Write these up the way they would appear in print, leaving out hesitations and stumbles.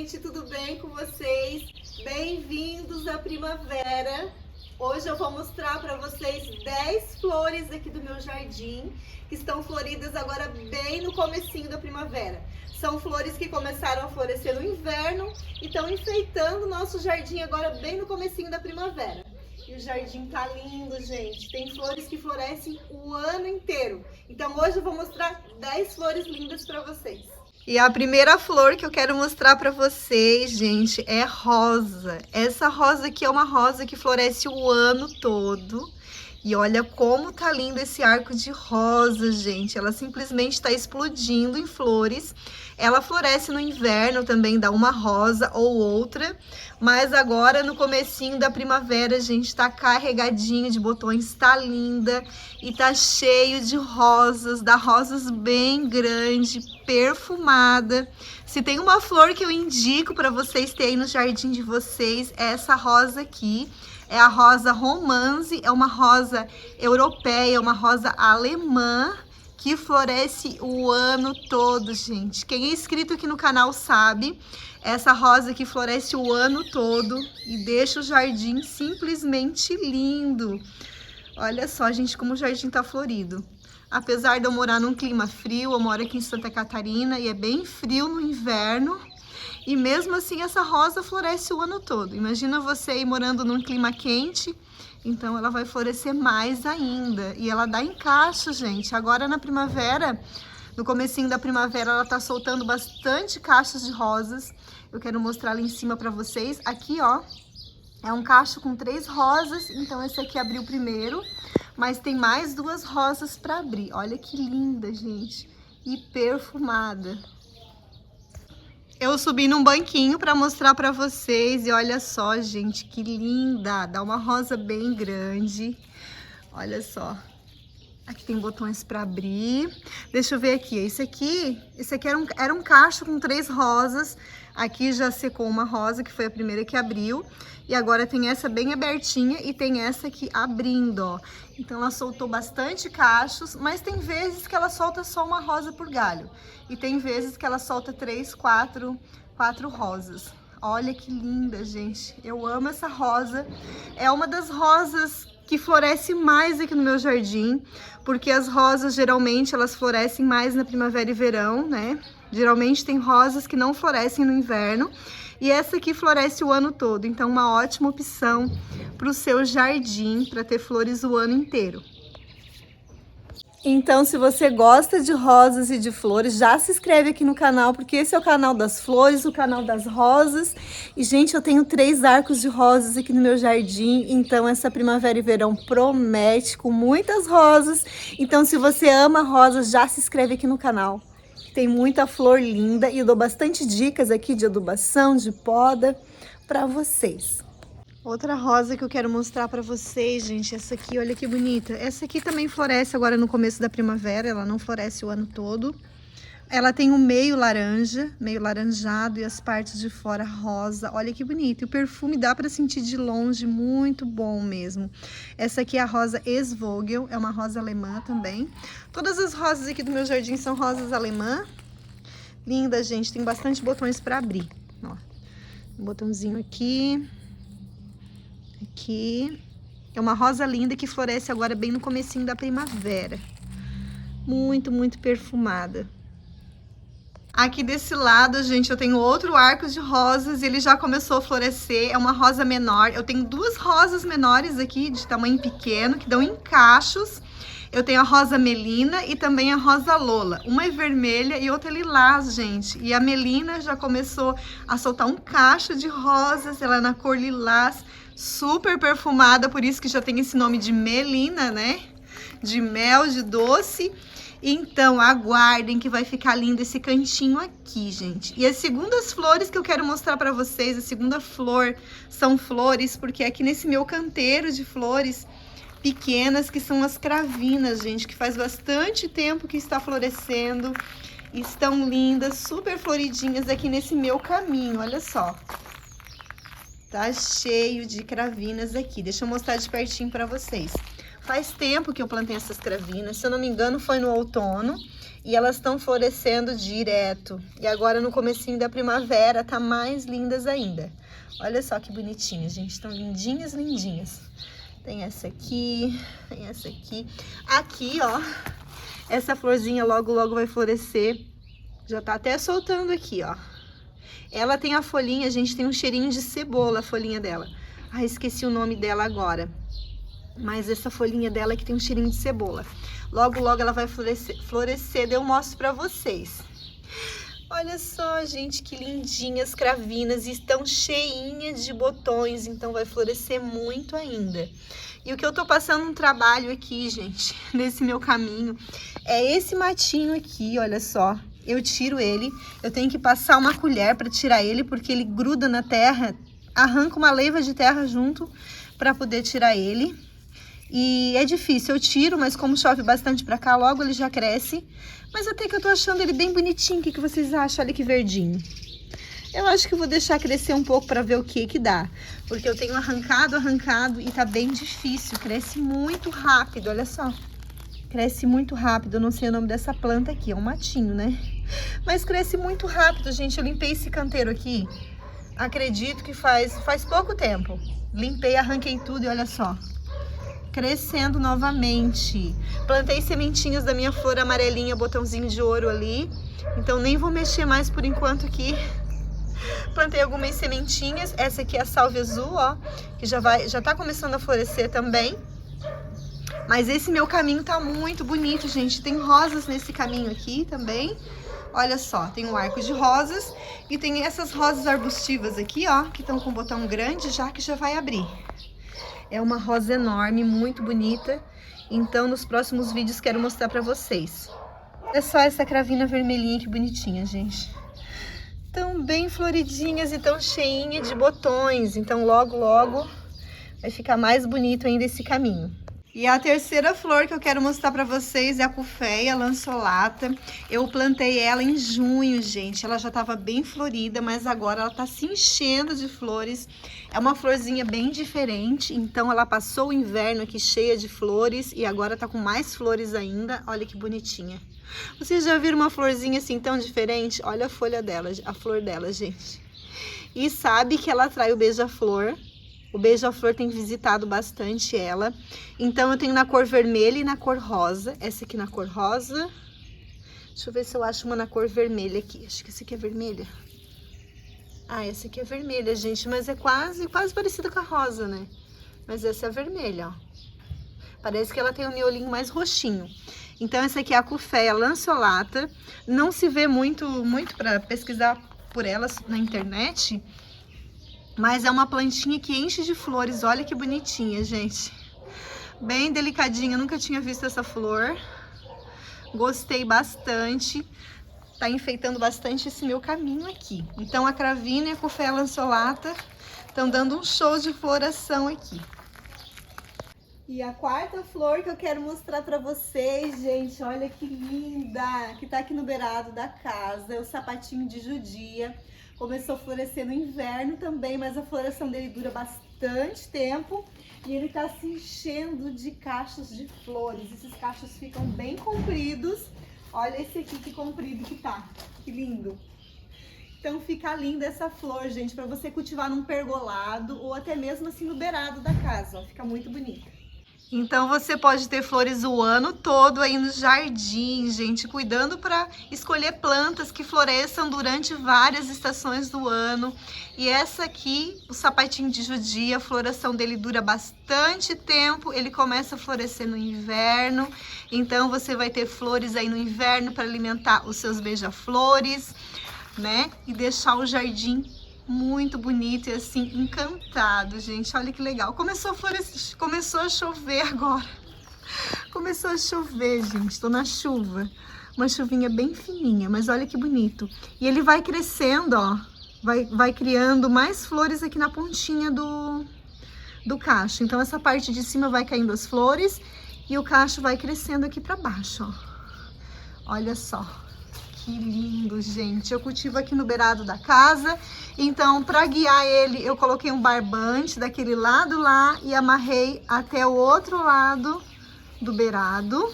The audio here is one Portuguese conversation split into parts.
gente, tudo bem com vocês? Bem-vindos à primavera. Hoje eu vou mostrar para vocês 10 flores aqui do meu jardim, que estão floridas agora bem no comecinho da primavera. São flores que começaram a florescer no inverno e estão enfeitando o nosso jardim agora bem no comecinho da primavera. E o jardim tá lindo, gente. Tem flores que florescem o ano inteiro. Então hoje eu vou mostrar 10 flores lindas para vocês. E a primeira flor que eu quero mostrar para vocês, gente, é rosa. Essa rosa aqui é uma rosa que floresce o ano todo. E olha como tá lindo esse arco de rosa, gente. Ela simplesmente está explodindo em flores. Ela floresce no inverno também, dá uma rosa ou outra. Mas agora no comecinho da primavera, gente, tá carregadinho de botões, tá linda. E tá cheio de rosas, dá rosas bem grande, perfumada. Se tem uma flor que eu indico para vocês terem no jardim de vocês, é essa rosa aqui. É a rosa romance, é uma rosa europeia, uma rosa alemã, que floresce o ano todo, gente. Quem é inscrito aqui no canal sabe, essa rosa que floresce o ano todo e deixa o jardim simplesmente lindo. Olha só, gente, como o jardim tá florido. Apesar de eu morar num clima frio, eu moro aqui em Santa Catarina e é bem frio no inverno. E mesmo assim essa rosa floresce o ano todo. Imagina você aí morando num clima quente, então ela vai florescer mais ainda. E ela dá em cacho, gente. Agora na primavera, no comecinho da primavera, ela tá soltando bastante cachos de rosas. Eu quero mostrar ali em cima pra vocês. Aqui, ó, é um cacho com 3 rosas, então esse aqui abriu primeiro. Mas tem mais 2 rosas pra abrir. Olha que linda, gente. E perfumada. Eu subi num banquinho para mostrar para vocês e olha só, gente, que linda. Dá uma rosa bem grande. Olha só. Aqui tem botões para abrir. Deixa eu ver aqui. Esse aqui era um cacho com 3 rosas. Aqui já secou uma rosa, que foi a primeira que abriu. E agora tem essa bem abertinha e tem essa aqui abrindo, ó. Então ela soltou bastante cachos, mas tem vezes que ela solta só uma rosa por galho. E tem vezes que ela solta 3, 4 rosas. Olha que linda, gente. Eu amo essa rosa. É uma das rosas que floresce mais aqui no meu jardim, porque as rosas geralmente elas florescem mais na primavera e verão, né? Geralmente tem rosas que não florescem no inverno. E essa aqui floresce o ano todo, então uma ótima opção para o seu jardim, para ter flores o ano inteiro. Então, se você gosta de rosas e de flores, já se inscreve aqui no canal, porque esse é o canal das flores, o canal das rosas. E, gente, eu tenho 3 arcos de rosas aqui no meu jardim, então essa primavera e verão promete com muitas rosas. Então, se você ama rosas, já se inscreve aqui no canal. Tem muita flor linda e eu dou bastante dicas aqui de adubação, de poda para vocês. Outra rosa que eu quero mostrar para vocês, gente, essa aqui, olha que bonita. Essa aqui também floresce agora no começo da primavera, ela não floresce o ano todo. Ela tem um meio laranja, meio laranjado e as partes de fora rosa. Olha que bonito. E o perfume dá para sentir de longe, muito bom mesmo. Essa aqui é a rosa Esvogel, é uma rosa alemã também. Todas as rosas aqui do meu jardim são rosas alemã. Linda, gente. Tem bastante botões para abrir. Ó, um botãozinho aqui. Aqui. É uma rosa linda que floresce agora bem no comecinho da primavera. Muito, muito perfumada. Aqui desse lado, gente, eu tenho outro arco de rosas e ele já começou a florescer. É uma rosa menor. Eu tenho 2 rosas menores aqui, de tamanho pequeno, que dão em cachos. Eu tenho a rosa melina e também a rosa lola. Uma é vermelha e outra é lilás, gente. E a melina já começou a soltar um cacho de rosas. Ela é na cor lilás, super perfumada, por isso que já tem esse nome de melina, né? De mel, de doce. Então, aguardem que vai ficar lindo esse cantinho aqui, gente. E as segundas flores que eu quero mostrar pra vocês, a segunda flor, são flores, porque aqui nesse meu canteiro de flores pequenas, que são as cravinas, gente, que faz bastante tempo que está florescendo. Estão lindas, super floridinhas aqui nesse meu caminho, olha só. Tá cheio de cravinas aqui. Deixa eu mostrar de pertinho pra vocês. Faz tempo que eu plantei essas cravinas, se eu não me engano foi no outono. E elas estão florescendo direto. E agora no comecinho da primavera tá mais lindas ainda. Olha só que bonitinhas, gente. Estão lindinhas, lindinhas. Tem essa aqui, tem essa aqui. Aqui, ó, essa florzinha logo, logo vai florescer. Já tá até soltando aqui, ó. Ela tem a folhinha, gente, tem um cheirinho de cebola a folhinha dela. Ah, esqueci o nome dela agora. Mas essa folhinha dela aqui tem um cheirinho de cebola. Logo, logo ela vai florescer, daí eu mostro pra vocês. Olha só, gente, que lindinhas cravinas. E estão cheinhas de botões, então vai florescer muito ainda. E o que eu tô passando um trabalho aqui, gente, nesse meu caminho, é esse matinho aqui, olha só. Eu tiro ele, eu tenho que passar uma colher para tirar ele, porque ele gruda na terra, arranca uma leiva de terra junto para poder tirar ele. E é difícil, eu tiro, mas como chove bastante pra cá, logo ele já cresce. Mas até que eu tô achando ele bem bonitinho. O que vocês acham? Olha que verdinho. Eu acho que eu vou deixar crescer um pouco pra ver o que dá. Porque eu tenho arrancado e tá bem difícil. Cresce muito rápido, olha só. Cresce muito rápido, eu não sei o nome dessa planta aqui, é um matinho, né? Mas cresce muito rápido, gente. Eu limpei esse canteiro aqui, acredito que faz pouco tempo. Limpei, arranquei tudo e olha só. Crescendo novamente. Plantei sementinhas da minha flor amarelinha, botãozinho de ouro ali. Então nem vou mexer mais por enquanto aqui. Plantei algumas sementinhas. Essa aqui é a salve azul, ó, que já tá começando a florescer também. Mas esse meu caminho tá muito bonito, gente. Tem rosas nesse caminho aqui também. Olha só, tem um arco de rosas e tem essas rosas arbustivas aqui, ó, que estão com um botão grande já, que já vai abrir. É uma rosa enorme, muito bonita. Então, nos próximos vídeos quero mostrar pra vocês. Olha só essa cravina vermelhinha, que bonitinha, gente. Tão bem floridinhas e tão cheinhas de botões. Então, logo, logo vai ficar mais bonito ainda esse caminho. E a terceira flor que eu quero mostrar pra vocês é a Cufeia lanceolata. Eu plantei ela em junho, gente. Ela já tava bem florida, mas agora ela tá se enchendo de flores. É uma florzinha bem diferente, então ela passou o inverno aqui cheia de flores e agora tá com mais flores ainda. Olha que bonitinha. Vocês já viram uma florzinha assim tão diferente? Olha a folha dela, a flor dela, gente. E sabe que ela atrai o beija-flor. O beija-flor tem visitado bastante ela. Então eu tenho na cor vermelha e na cor rosa. Essa aqui na cor rosa. Deixa eu ver se eu acho uma na cor vermelha aqui. Acho que essa aqui é vermelha. Ah, essa aqui é vermelha, gente. Mas é quase parecida com a rosa, né? Mas essa é vermelha, ó. Parece que ela tem um miolinho mais roxinho. Então essa aqui é a Cufeia lanceolata. Não se vê muito para pesquisar por elas na internet. Mas é uma plantinha que enche de flores. Olha que bonitinha, gente. Bem delicadinha. Nunca tinha visto essa flor. Gostei bastante. Tá enfeitando bastante esse meu caminho aqui. Então a cravina e a Cufeia lanceolata estão dando um show de floração aqui. E a quarta flor que eu quero mostrar pra vocês, gente, olha que linda, que tá aqui no beirado da casa, é o sapatinho de judia. Começou a florescer no inverno também, mas a floração dele dura bastante tempo e ele tá se enchendo de cachos de flores. Esses cachos ficam bem compridos. Olha esse aqui que comprido que tá, que lindo. Então fica linda essa flor, gente, para você cultivar num pergolado ou até mesmo assim no beirado da casa, ó, fica muito bonita. Então você pode ter flores o ano todo aí no jardim, gente, cuidando para escolher plantas que floresçam durante várias estações do ano. E essa aqui, o sapatinho de judia, a floração dele dura bastante tempo, ele começa a florescer no inverno. Então você vai ter flores aí no inverno para alimentar os seus beija-flores, né? E deixar o jardim muito bonito e assim, encantado, gente. Olha que legal. Começou a florescer, começou a chover agora. Começou a chover, gente. Tô na chuva. Uma chuvinha bem fininha, mas olha que bonito. E ele vai crescendo, ó. Vai criando mais flores aqui na pontinha do cacho. Então essa parte de cima vai caindo as flores e o cacho vai crescendo aqui pra baixo, ó. Olha só. Que lindo, gente. Eu cultivo aqui no beirado da casa. Então, para guiar ele, eu coloquei um barbante daquele lado lá e amarrei até o outro lado do beirado.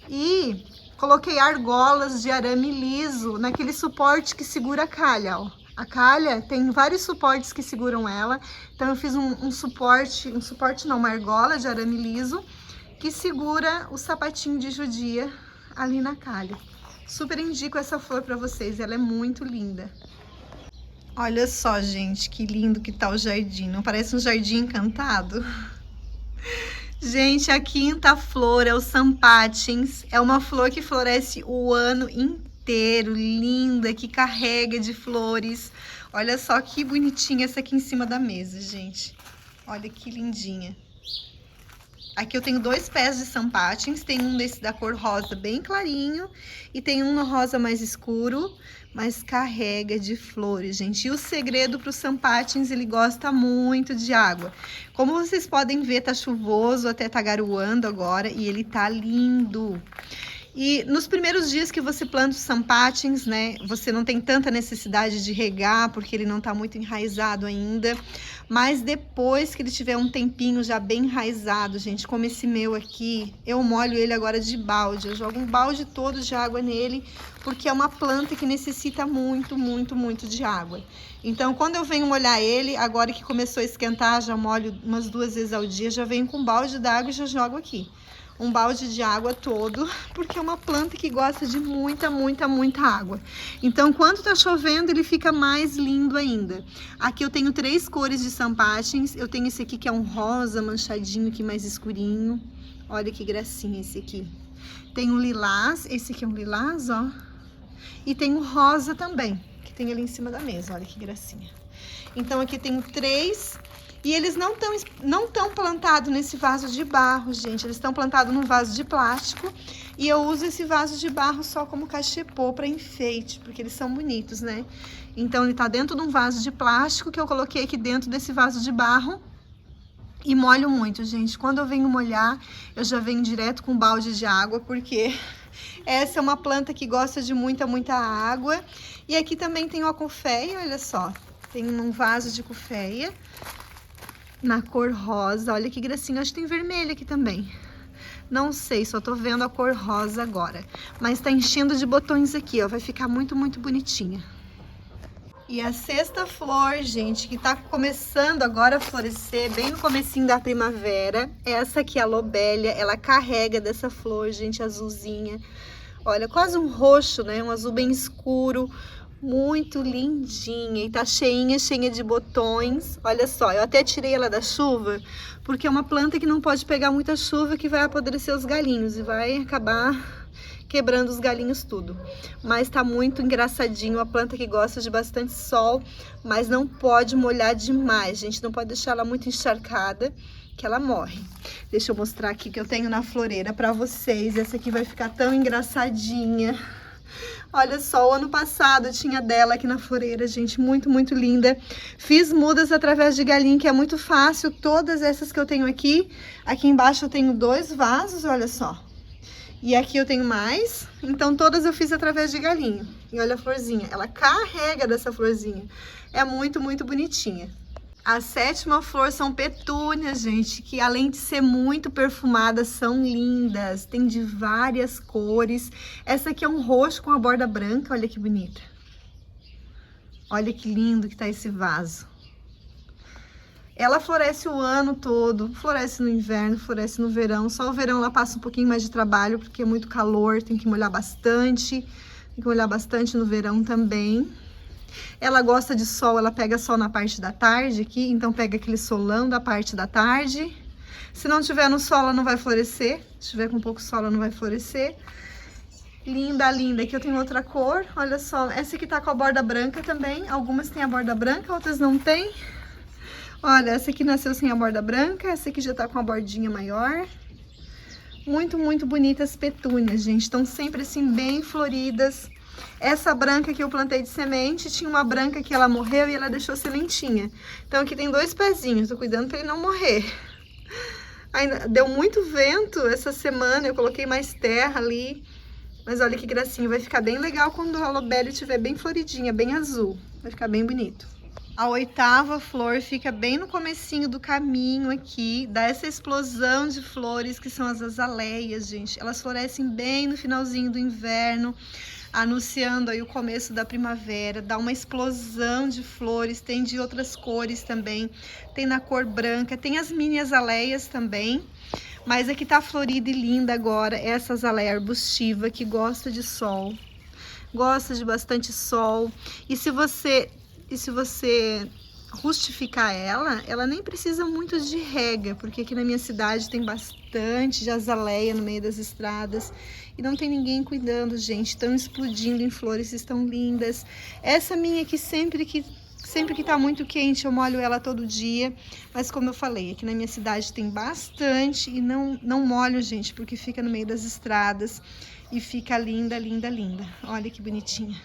E Coloquei argolas de arame liso naquele suporte que segura a calha, ó. A calha tem vários suportes que seguram ela, então eu fiz um suporte não, uma argola de arame liso que segura o sapatinho de judia ali na calha. Super indico essa flor para vocês, ela é muito linda. Olha só, gente, que lindo que tá o jardim, não parece um jardim encantado? Gente, a quinta flor é o Sampatins, é uma flor que floresce o ano inteiro, linda, que carrega de flores. Olha só que bonitinha essa aqui em cima da mesa, gente. Olha que lindinha. Aqui eu tenho 2 pés de Sampatins, tem um desse da cor rosa bem clarinho e tem um no rosa mais escuro, mas carrega de flores, gente. E o segredo para o Sampatins, ele gosta muito de água. Como vocês podem ver, tá chuvoso, até tá garoando agora e ele tá lindo. E nos primeiros dias que você planta os Sampatins, né, você não tem tanta necessidade de regar, porque ele não tá muito enraizado ainda. Mas depois que ele tiver um tempinho já bem enraizado, gente, como esse meu aqui, eu molho ele agora de balde. Eu jogo um balde todo de água nele, porque é uma planta que necessita muito, muito, muito de água. Então, quando eu venho molhar ele, agora que começou a esquentar, já molho umas 2 vezes ao dia, já venho com um balde d'água e já jogo aqui. Um balde de água todo, porque é uma planta que gosta de muita, muita, muita água. Então, quando tá chovendo, ele fica mais lindo ainda. Aqui eu tenho 3 cores de Sampatins. Eu tenho esse aqui que é um rosa manchadinho, aqui mais escurinho. Olha que gracinha esse aqui. Tem um lilás, esse aqui é um lilás, ó. E tem um rosa também, que tem ali em cima da mesa, olha que gracinha. Então, aqui tenho 3... E eles não estão plantados nesse vaso de barro, gente. Eles estão plantados num vaso de plástico. E eu uso esse vaso de barro só como cachepô para enfeite, porque eles são bonitos, né? Então, ele tá dentro de um vaso de plástico que eu coloquei aqui dentro desse vaso de barro. E molho muito, gente. Quando eu venho molhar, eu já venho direto com um balde de água, porque essa é uma planta que gosta de muita, muita água. E aqui também tem uma cofeia, olha só. Tem um vaso de cofeia na cor rosa, olha que gracinha, acho que tem vermelho aqui também. Não sei, só tô vendo a cor rosa agora. Mas tá enchendo de botões aqui, ó, vai ficar muito, muito bonitinha. E a 6ª flor, gente, que tá começando agora a florescer, bem no comecinho da primavera, essa aqui, a lobelia, ela carrega dessa flor, gente, azulzinha. Olha, quase um roxo, né, um azul bem escuro. Muito lindinha e tá cheinha, cheinha de botões. Olha só, eu até tirei ela da chuva, porque é uma planta que não pode pegar muita chuva, que vai apodrecer os galinhos e vai acabar quebrando os galinhos tudo. Mas tá muito engraçadinho, uma planta que gosta de bastante sol, mas não pode molhar demais, gente, não pode deixar ela muito encharcada, que ela morre. Deixa eu mostrar aqui que eu tenho na floreira pra vocês. Essa aqui vai ficar tão engraçadinha. Olha só, o ano passado tinha dela aqui na floreira, gente, muito, muito linda. Fiz mudas através de galinha, que é muito fácil. Todas essas que eu tenho aqui. Aqui embaixo eu tenho 2 vasos, olha só. E aqui eu tenho mais. Então, todas eu fiz através de galinha. E olha a florzinha, ela carrega dessa florzinha. É muito, muito bonitinha. A 7ª flor são petúnias, gente, que além de ser muito perfumadas, são lindas. Tem de várias cores. Essa aqui é um roxo com a borda branca, olha que bonita. Olha que lindo que tá esse vaso. Ela floresce o ano todo, floresce no inverno, floresce no verão. Só o verão ela passa um pouquinho mais de trabalho, porque é muito calor, tem que molhar bastante. Tem que molhar bastante no verão também. Ela gosta de sol, ela pega sol na parte da tarde aqui, então pega aquele solão da parte da tarde. Se não tiver no sol, ela não vai florescer. Se tiver com pouco sol, ela não vai florescer. Linda, linda. Aqui eu tenho outra cor, olha só. Essa aqui tá com a borda branca também. Algumas têm a borda branca, outras não tem. Olha, essa aqui nasceu sem a borda branca, essa aqui já tá com a bordinha maior. Muito, muito bonitas petúnias, gente. Estão sempre assim, bem floridas. Essa branca que eu plantei de semente, tinha uma branca que ela morreu e ela deixou sementinha. Então aqui tem 2 pezinhos, tô cuidando para ele não morrer. Ainda deu muito vento essa semana, eu coloquei mais terra ali. Mas olha que gracinha, vai ficar bem legal quando a lobelia estiver bem floridinha, bem azul. Vai ficar bem bonito. A 8ª flor fica bem no comecinho do caminho aqui, dá essa explosão de flores que são as azaleias, gente. Elas florescem bem no finalzinho do inverno, anunciando aí o começo da primavera. Dá uma explosão de flores, tem de outras cores também, tem na cor branca, tem as mini azaleias também. Mas aqui tá florida e linda agora essa azaleia arbustiva que gosta de sol, gosta de bastante sol. E se você rustificar ela nem precisa muito de rega, porque aqui na minha cidade tem bastante de azaleia no meio das estradas e não tem ninguém cuidando, gente. Estão explodindo em flores, estão lindas. Essa minha aqui, sempre que tá muito quente, eu molho ela todo dia, mas como eu falei, aqui na minha cidade tem bastante e não molho, gente, porque fica no meio das estradas e fica linda, linda, linda. Olha que bonitinha.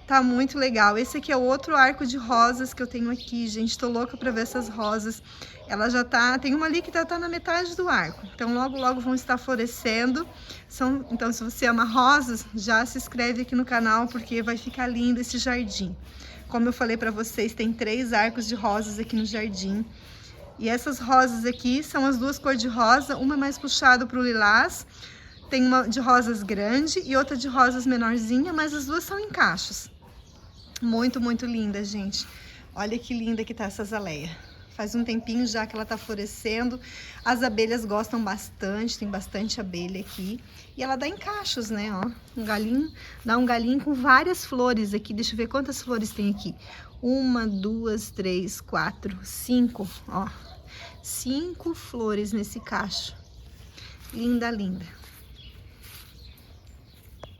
Tá muito legal. Esse aqui é outro arco de rosas que eu tenho aqui, gente. Tô louca pra ver essas rosas. Ela já tá... Tem uma ali que tá na metade do arco. Então, logo, logo vão estar florescendo. Então, se você ama rosas, já se inscreve aqui no canal, porque vai ficar lindo esse jardim. Como eu falei pra vocês, tem 3 arcos de rosas aqui no jardim. E essas rosas aqui são as 2 cores de rosa. Uma é mais puxada pro lilás. Tem uma de rosas grande e outra de rosas menorzinha, mas as 2 são em cachos. Muito, muito linda, gente. Olha que linda que tá essa azaleia. Faz um tempinho já que ela tá florescendo. As abelhas gostam bastante, tem bastante abelha aqui. E ela dá em cachos, né, ó. Um galinho, dá um galinho com várias flores aqui. Deixa eu ver quantas flores tem aqui. 1, 2, 3, 4, 5, ó. 5 flores nesse cacho. Linda, linda.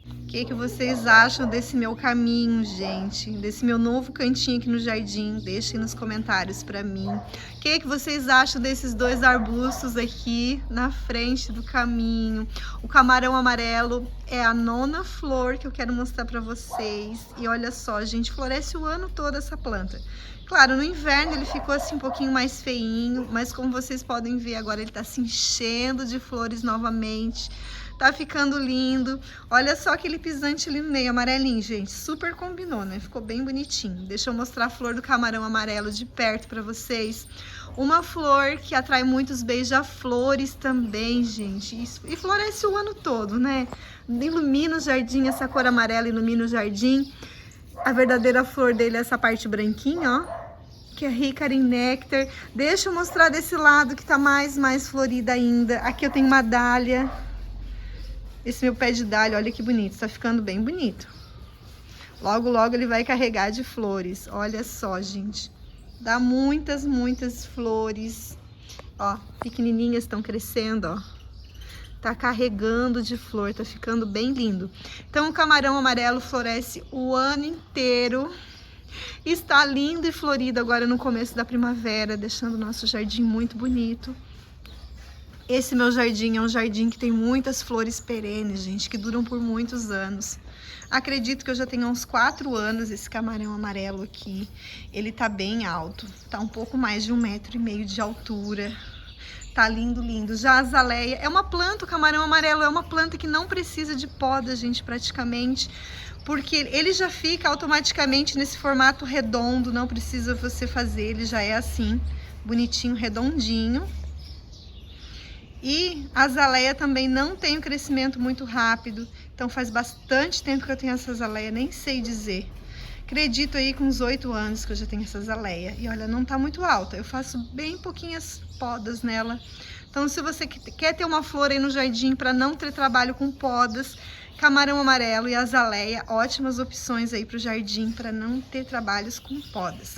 O que vocês acham desse meu caminho, gente? Desse meu novo cantinho aqui no jardim? Deixem nos comentários pra mim. O que vocês acham desses 2 arbustos aqui na frente do caminho? O camarão amarelo é a 9ª flor que eu quero mostrar pra vocês. E olha só, gente, floresce o ano todo essa planta. Claro, no inverno ele ficou assim um pouquinho mais feinho, mas como vocês podem ver agora, ele tá se enchendo de flores novamente. Tá ficando lindo. Olha só aquele pisante ali no meio, amarelinho, gente. Super combinou, né? Ficou bem bonitinho. Deixa eu mostrar a flor do camarão amarelo de perto pra vocês. Uma flor que atrai muitos beija-flores também, gente. E floresce o ano todo, né? Ilumina o jardim, essa cor amarela ilumina o jardim. A verdadeira flor dele é essa parte branquinha, ó, que é rica em néctar. Deixa eu mostrar desse lado que tá mais florida ainda. Aqui eu tenho uma dália. Esse meu pé de dália, olha que bonito, tá ficando bem bonito. Logo, logo ele vai carregar de flores. Olha só, gente. Dá muitas, muitas flores. Ó, pequenininhas estão crescendo, ó. Tá carregando de flor, tá ficando bem lindo. Então, o camarão amarelo floresce o ano inteiro. Está lindo e florido agora no começo da primavera, deixando o nosso jardim muito bonito. Esse meu jardim é um jardim que tem muitas flores perenes, gente, que duram por muitos anos. Acredito que eu já tenho uns 4 anos esse camarão amarelo aqui. Ele tá bem alto, tá um pouco mais de 1,5 m de altura. Tá lindo, lindo. Já a azaleia é uma planta, o camarão amarelo é uma planta que não precisa de poda, gente, praticamente. Porque ele já fica automaticamente nesse formato redondo, não precisa você fazer, ele já é assim, bonitinho, redondinho. E a azaleia também não tem um crescimento muito rápido, então faz bastante tempo que eu tenho essa azaleia, nem sei dizer. Acredito aí com uns 8 anos que eu já tenho essa azaleia. E olha, não tá muito alta, eu faço bem pouquinhas podas nela. Então se você quer ter uma flor aí no jardim para não ter trabalho com podas, camarão amarelo e azaleia, ótimas opções aí para o jardim para não ter trabalhos com podas.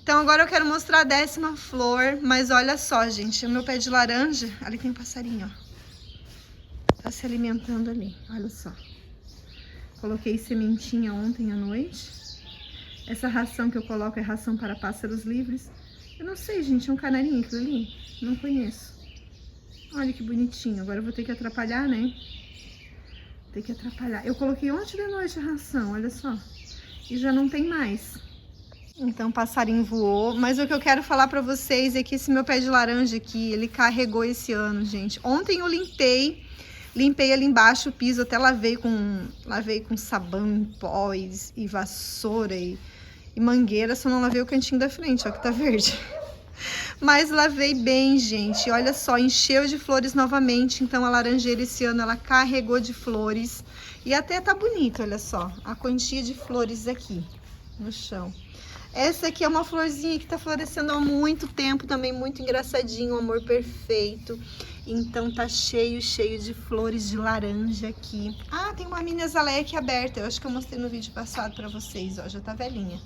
Então agora eu quero mostrar a 10ª flor, mas olha só, gente, o meu pé de laranja, ali tem um passarinho, ó, tá se alimentando ali, olha só. Coloquei sementinha ontem à noite. Essa ração que eu coloco é ração para pássaros livres. Eu não sei, gente, é um canarinho aquilo ali? Não conheço. Olha que bonitinho, agora eu vou ter que atrapalhar, né? Tem que atrapalhar. Eu coloquei ontem de noite a ração, olha só. E já não tem mais. Então o passarinho voou. Mas o que eu quero falar pra vocês é que esse meu pé de laranja aqui, ele carregou esse ano, gente. Ontem eu limpei ali embaixo o piso, até lavei com sabão em pó e vassoura e mangueira, só não lavei o cantinho da frente, ó, que tá verde. Mas lavei bem, gente. Olha só, encheu de flores novamente. Então a laranjeira esse ano ela carregou de flores. E até tá bonito, olha só. A quantia de flores aqui no chão. Essa aqui é uma florzinha que tá florescendo há muito tempo também, muito engraçadinho, um amor perfeito. Então tá cheio de flores de laranja aqui. Ah, tem uma mini azaleia aqui aberta. Eu acho que eu mostrei no vídeo passado pra vocês, ó. Já tá velhinha.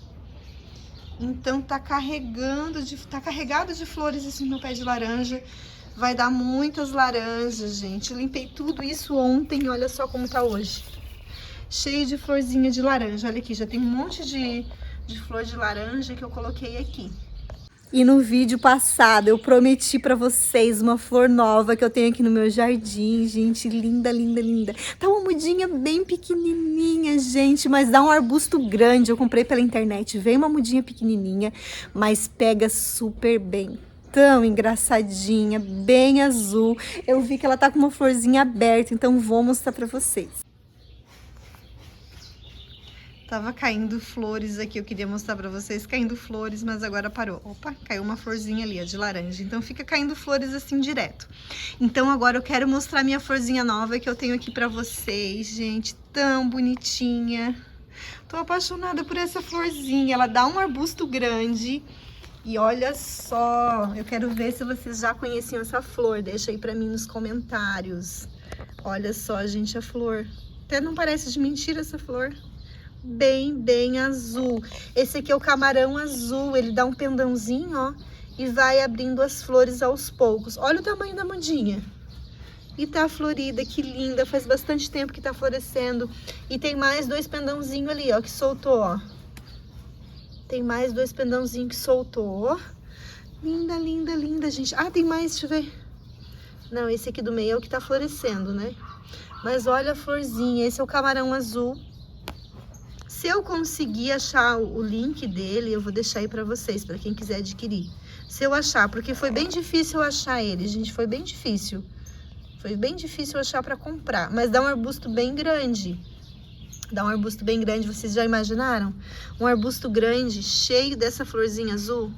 Então tá carregado de flores esse meu pé de laranja. Vai dar muitas laranjas, gente. Eu limpei tudo isso ontem, olha só como tá hoje. Cheio de florzinha de laranja. Olha aqui, já tem um monte de flor de laranja que eu coloquei aqui. E no vídeo passado eu prometi pra vocês uma flor nova que eu tenho aqui no meu jardim, gente, linda, linda, linda. Tá uma mudinha bem pequenininha, gente, mas dá um arbusto grande. Eu comprei pela internet, veio uma mudinha pequenininha, mas pega super bem. Tão engraçadinha, bem azul. Eu vi que ela tá com uma florzinha aberta, então vou mostrar pra vocês. Tava caindo flores aqui, eu queria mostrar pra vocês caindo flores, mas agora parou. Opa, caiu uma florzinha ali, ó, de laranja. Então fica caindo flores assim direto. Então agora eu quero mostrar minha florzinha nova que eu tenho aqui pra vocês, gente. Tão bonitinha. Tô apaixonada por essa florzinha. Ela dá um arbusto grande. E olha só, eu quero ver se vocês já conheciam essa flor. Deixa aí pra mim nos comentários. Olha só, gente, a flor. Até não parece de mentira essa flor. Bem azul. Esse aqui é o camarão azul, ele dá um pendãozinho, ó, e vai abrindo as flores aos poucos. Olha o tamanho da mudinha. E tá florida, que linda, faz bastante tempo que tá florescendo. E tem mais 2 pendãozinhos ali, ó, que soltou, ó. Tem mais 2 pendãozinhos que soltou, ó. Linda, linda, linda, gente. Ah, tem mais, deixa eu ver. Não, esse aqui do meio é o que tá florescendo, né? Mas olha a florzinha, esse é o camarão azul. Se eu conseguir achar o link dele, eu vou deixar aí pra vocês, pra quem quiser adquirir. Se eu achar, porque foi bem difícil eu achar ele, gente, foi bem difícil. Foi bem difícil eu achar pra comprar, mas dá um arbusto bem grande. Dá um arbusto bem grande, vocês já imaginaram? Um arbusto grande, cheio dessa florzinha azul.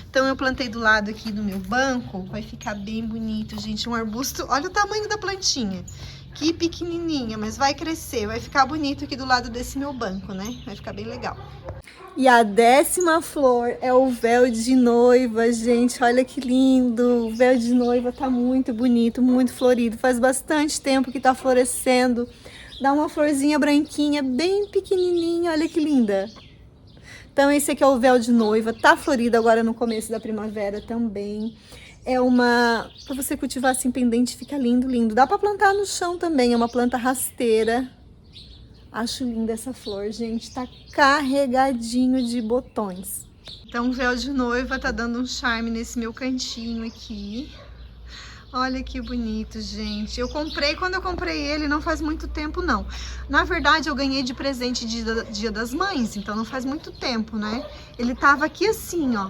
Então eu plantei do lado aqui do meu banco, vai ficar bem bonito, gente. Um arbusto, olha o tamanho da plantinha. Que pequenininha, mas vai crescer, vai ficar bonito aqui do lado desse meu banco, né? Vai ficar bem legal. E a 10ª flor é o véu de noiva, gente. Olha que lindo. O véu de noiva tá muito bonito, muito florido. Faz bastante tempo que tá florescendo. Dá uma florzinha branquinha, bem pequenininha. Olha que linda. Então esse aqui é o véu de noiva. Tá florido agora no começo da primavera também. É uma... Pra você cultivar assim pendente, fica lindo, lindo. Dá pra plantar no chão também, é uma planta rasteira. Acho linda essa flor, gente. Tá carregadinho de botões. Então o véu de noiva tá dando um charme nesse meu cantinho aqui. Olha que bonito, gente. Eu comprei, quando eu comprei ele, não faz muito tempo, não. Na verdade, eu ganhei de presente Dia das Mães, então não faz muito tempo, né? Ele tava aqui assim, ó.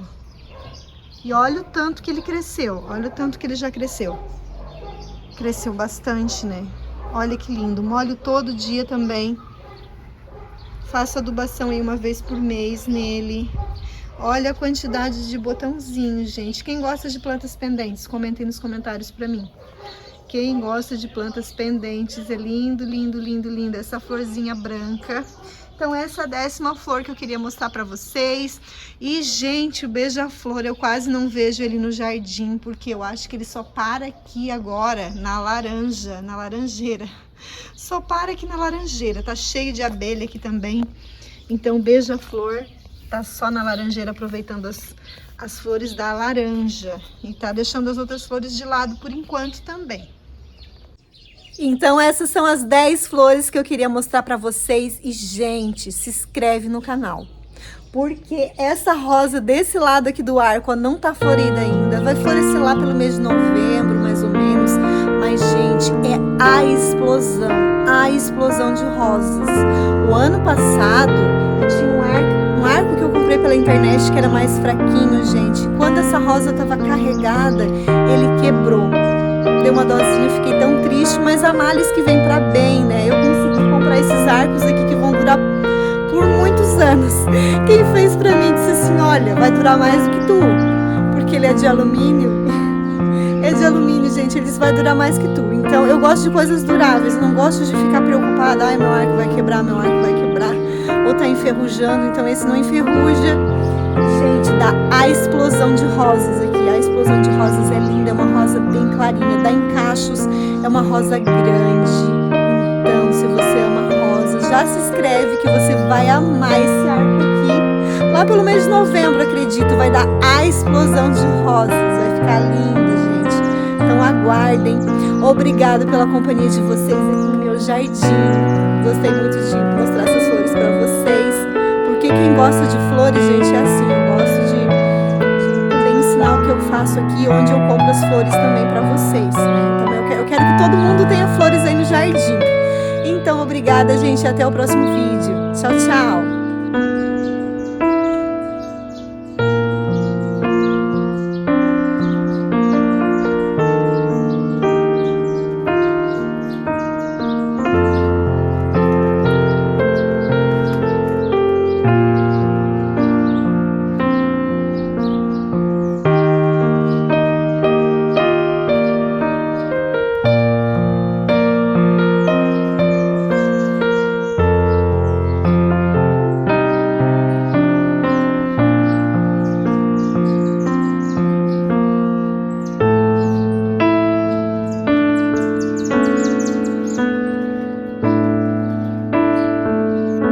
E olha o tanto que ele cresceu, olha o tanto que ele já cresceu. Cresceu bastante, né? Olha que lindo, molho todo dia também. Faço adubação aí uma vez por mês nele. Olha a quantidade de botãozinhos, gente. Quem gosta de plantas pendentes, comentem nos comentários pra mim. Quem gosta de plantas pendentes, é lindo, lindo, lindo, lindo. Essa florzinha branca. Então essa é a 10ª flor que eu queria mostrar pra vocês. E, gente, o beija-flor, eu quase não vejo ele no jardim, porque eu acho que ele só para aqui agora, na laranja, na laranjeira. Só para aqui na laranjeira, tá cheio de abelha aqui também. Então o beija-flor tá só na laranjeira, aproveitando as flores da laranja. E tá deixando as outras flores de lado por enquanto também. Então essas são as 10 flores que eu queria mostrar pra vocês. E, gente, se inscreve no canal, porque essa rosa desse lado aqui do arco, ó, não tá florida ainda. Vai florescer lá pelo mês de novembro, mais ou menos. Mas, gente, é a explosão de rosas. O ano passado, eu tinha um arco que eu comprei pela internet que era mais fraquinho, gente. Quando essa rosa tava carregada, ele quebrou. Deu uma dosinha, fiquei tão triste, mas há males que vem pra bem, né? Eu consegui comprar esses arcos aqui que vão durar por muitos anos. Quem fez olha, vai durar mais do que tu, porque ele é de alumínio. É de alumínio, gente, eles vai durar mais que tu. Então, eu gosto de coisas duráveis, não gosto de ficar preocupada, ai, meu arco vai quebrar, ou tá enferrujando, então esse não enferruja. Gente, dá a explosão de rosas aqui, a explosão de rosas é linda, é uma rosa bem clarinha, dá em cachos, é uma rosa grande. Então, se você ama rosa, já se inscreve que você vai amar esse arco aqui. Lá pelo mês de novembro, acredito, vai dar a explosão de rosas, vai ficar lindo, gente. Então aguardem. Obrigada pela companhia de vocês aqui no meu jardim. Gostei muito de mostrar essas flores para vocês. Porque quem gosta de flores, gente, é assim. Eu gosto de também ensinar o que eu faço aqui, onde eu compro as flores também para vocês, né? Então eu quero que todo mundo tenha flores aí no jardim. Então, obrigada, gente. Até o próximo vídeo. Tchau, tchau.